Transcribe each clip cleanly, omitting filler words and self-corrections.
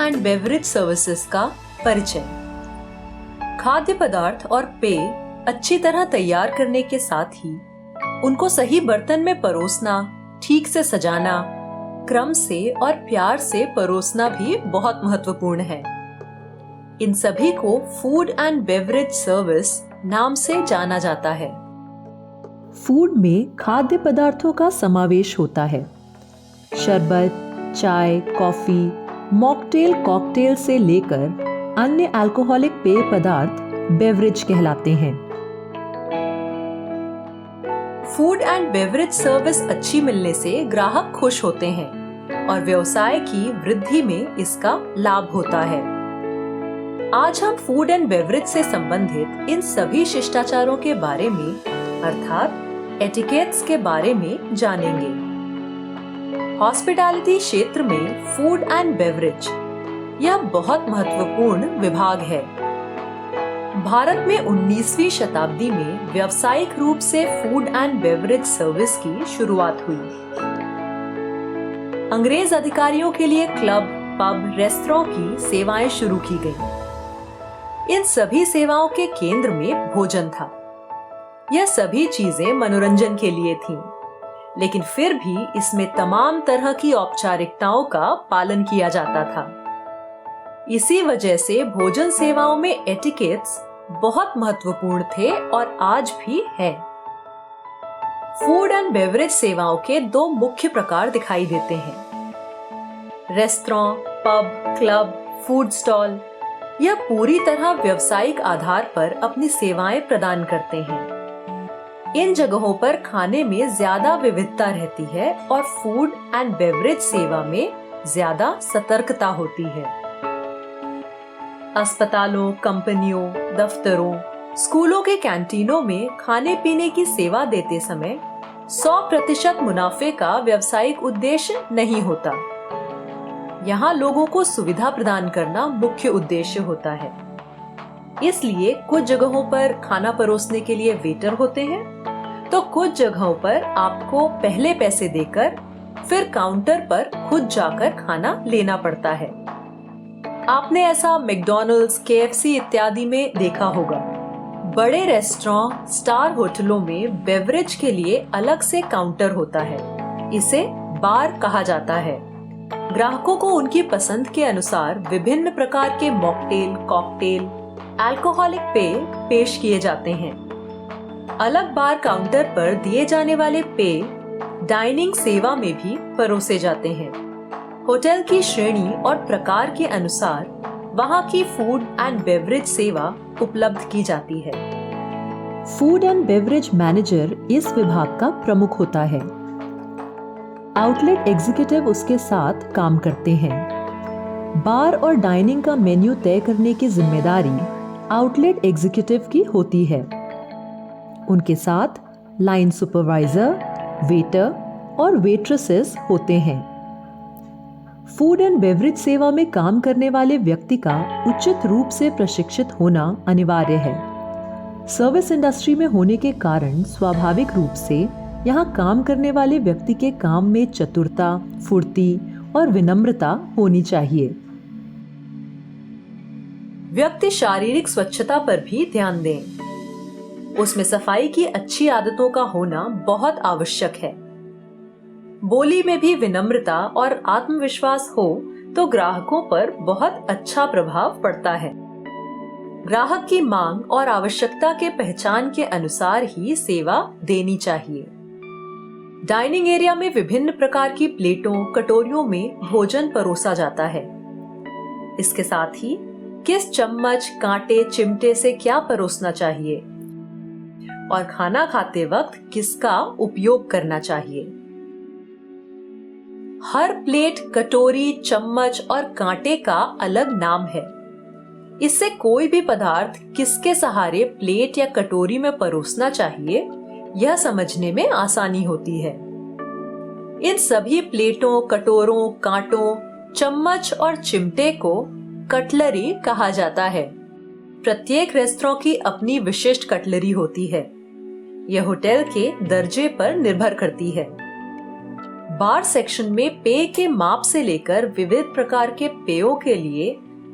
And beverage services का परिचय। खाद्य पदार्थ और पेय अच्छी तरह तैयार करने के साथ ही उनको सही बर्तन में परोसना, ठीक से सजाना, क्रम से और प्यार से परोसना भी बहुत महत्वपूर्ण है। इन सभी को फूड एंड बेवरेज सर्विस नाम से जाना जाता है। फूड में खाद्य पदार्थों का समावेश होता है। शरबत, चाय, कॉफी, मॉकटेल, कॉकटेल से लेकर अन्य अल्कोहलिक पेय पदार्थ बेवरेज कहलाते हैं। फूड एंड बेवरेज सर्विस अच्छी मिलने से ग्राहक खुश होते हैं और व्यवसाय की वृद्धि में इसका लाभ होता है। आज हम फूड एंड बेवरेज से संबंधित इन सभी शिष्टाचारों के बारे में, अर्थात एटिकेट्स के बारे में जानेंगे। हॉस्पिटैलिटी क्षेत्र में फूड एंड बेवरेज यह बहुत महत्वपूर्ण विभाग है। भारत में 19वीं शताब्दी में व्यावसायिक रूप से फूड एंड बेवरेज सर्विस की शुरुआत हुई। अंग्रेज अधिकारियों के लिए क्लब, पब, रेस्तरां की सेवाएं शुरू की गईं। इन सभी सेवाओं के केंद्र में भोजन था। यह सभी चीजें मनोरंजन के लिए थीं, लेकिन फिर भी इसमें तमाम तरह की औपचारिकताओं का पालन किया जाता था। इसी वजह से भोजन सेवाओं में एटिकेट्स बहुत महत्वपूर्ण थे और आज भी है। फूड एंड बेवरेज सेवाओं के दो मुख्य प्रकार दिखाई देते हैं। Restaurant, pub, club, food stall यह पूरी तरह व्यावसायिक आधार पर अपनी सेवाएं प्रदान करते हैं। इन जगहों पर खाने में ज्यादा विविधता रहती है और फूड एंड बेवरेज सेवा में ज्यादा सतर्कता होती है। अस्पतालों, कंपनियों, दफ्तरों, स्कूलों के कैंटीनों में खाने पीने की सेवा देते समय 100% मुनाफे का व्यावसायिक उद्देश्य नहीं होता। यहाँ लोगों को सुविधा प्रदान करना मुख्य उद्देश्य होता है। इसलिए कुछ जगहों पर खाना परोसने के लिए वेटर होते हैं, तो कुछ जगहों पर आपको पहले पैसे देकर फिर काउंटर पर खुद जाकर खाना लेना पड़ता है। आपने ऐसा मैकडॉनल्ड्स, केएफसी इत्यादि में देखा होगा। बड़े रेस्टोरेंट, स्टार होटलों में बेवरेज के लिए अलग से काउंटर होता है। इसे बार कहा जाता है। ग्राहकों को उनकी पसंद के अनुसार विभिन्न प्रकार के मॉकटेल, कॉकटेल, अल्कोहलिक पेय पेश किए जाते हैं। अलग बार काउंटर पर दिए जाने वाले पेय डाइनिंग सेवा में भी परोसे जाते हैं। होटल की श्रेणी और प्रकार के अनुसार वहां की फूड एंड बेवरेज सेवा उपलब्ध की जाती है। फूड एंड बेवरेज मैनेजर इस विभाग का प्रमुख होता है। आउटलेट एग्जीक्यूटिव उसके साथ काम करते हैं। बार और डाइनिंग का मेन्यू तय करने की जिम्मेदारी आउटलेट एग्जीक्यूटिव की होती है। उनके साथ लाइन सुपरवाइजर, वेटर और वेट्रेसेस होते हैं। फूड एंड बेवरेज सेवा में काम करने वाले व्यक्ति का उचित रूप से प्रशिक्षित होना अनिवार्य है। सर्विस इंडस्ट्री में होने के कारण स्वाभाविक रूप से यहाँ काम करने वाले व्यक्ति के काम में चतुरता, फुर्ती और विनम्रता होनी चाहिए। व्यक्ति शारीरिक स्वच्छता पर भी ध्यान दें। उसमें सफाई की अच्छी आदतों का होना बहुत आवश्यक है। बोली में भी विनम्रता और आत्मविश्वास हो तो ग्राहकों पर बहुत अच्छा प्रभाव पड़ता है। ग्राहक की मांग और आवश्यकता के पहचान के अनुसार ही सेवा देनी चाहिए। डाइनिंग एरिया में विभिन्न प्रकार की प्लेटों, कटोरियों में भोजन परोसा जाता है। इसके साथ ही किस चम्मच, कांटे, चिमटे से क्या परोसना चाहिए और खाना खाते वक्त किसका उपयोग करना चाहिए। हर प्लेट, कटोरी, चम्मच और कांटे का अलग नाम है। इससे कोई भी पदार्थ किसके सहारे प्लेट या कटोरी में परोसना चाहिए, यह समझने में आसानी होती है। इन सभी प्लेटों, कटोरों, कांटों, चम्मच और चिमटे को कटलरी कहा जाता है। प्रत्येक रेस्तरां की अपनी विशिष्ट कटलरी होती है। यह होटल के दर्जे पर निर्भर करती है। बार सेक्शन में पेय के माप से लेकर विविध प्रकार के पेयों के लिए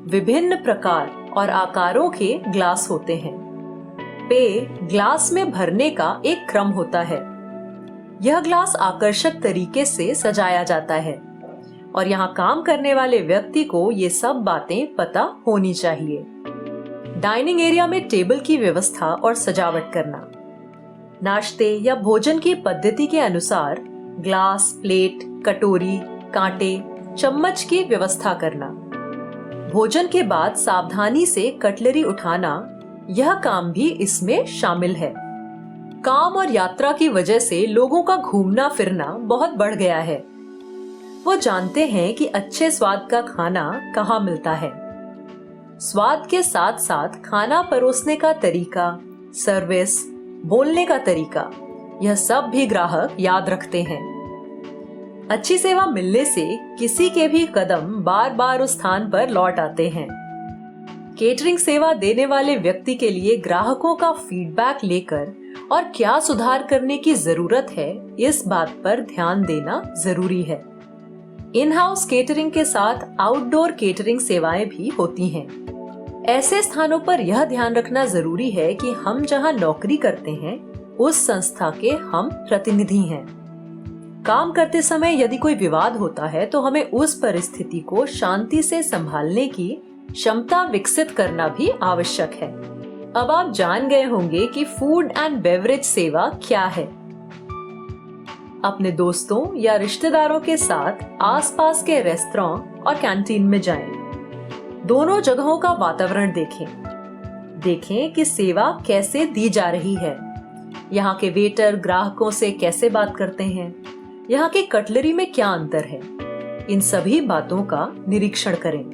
विभिन्न प्रकार और आकारों के ग्लास होते हैं। पेय ग्लास में भरने का एक क्रम होता है। यह ग्लास आकर्षक तरीके से सजाया जाता है और यहाँ काम करने वाले व्यक्ति को ये सब बातें पता होनी चाहिए। डाइनिंग एरिया में टेबल की व्यवस्था और सजावट करना, नाश्ते या भोजन की पद्धति के अनुसार ग्लास, प्लेट, कटोरी, कांटे, चम्मच की व्यवस्था करना। भोजन के बाद सावधानी से कटलरी उठाना, यह काम भी इसमें शामिल है। काम और यात्रा की वजह से लोगों का घूमना फिरना बहुत बढ़ गया है। वो जानते हैं कि अच्छे स्वाद का खाना कहाँ मिलता है। स्वाद के साथ साथ खाना परोसने का तरीका, सर्विस, बोलने का तरीका, यह सब भी ग्राहक याद रखते हैं। अच्छी सेवा मिलने से किसी के भी कदम बार बार उस स्थान पर लौट आते हैं। केटरिंग सेवा देने वाले व्यक्ति के लिए ग्राहकों का फीडबैक लेकर और क्या सुधार करने की जरूरत है, इस बात पर ध्यान देना जरूरी है। इन हाउस केटरिंग के साथ आउटडोर केटरिंग सेवाएं भी होती हैं। ऐसे स्थानों पर यह ध्यान रखना जरूरी है कि हम जहां नौकरी करते हैं उस संस्था के हम प्रतिनिधि हैं। काम करते समय यदि कोई विवाद होता है तो हमें उस परिस्थिति को शांति से संभालने की क्षमता विकसित करना भी आवश्यक है। अब आप जान गए होंगे कि फूड एंड बेवरेज सेवा क्या है। अपने दोस्तों या रिश्तेदारों के साथ आसपास के रेस्तरां और कैंटीन में जाएं। दोनों जगहों का वातावरण देखें कि सेवा कैसे दी जा रही है। यहाँ के वेटर ग्राहकों से कैसे बात करते हैं, यहाँ के कटलरी में क्या अंतर है। इन सभी बातों का निरीक्षण करें।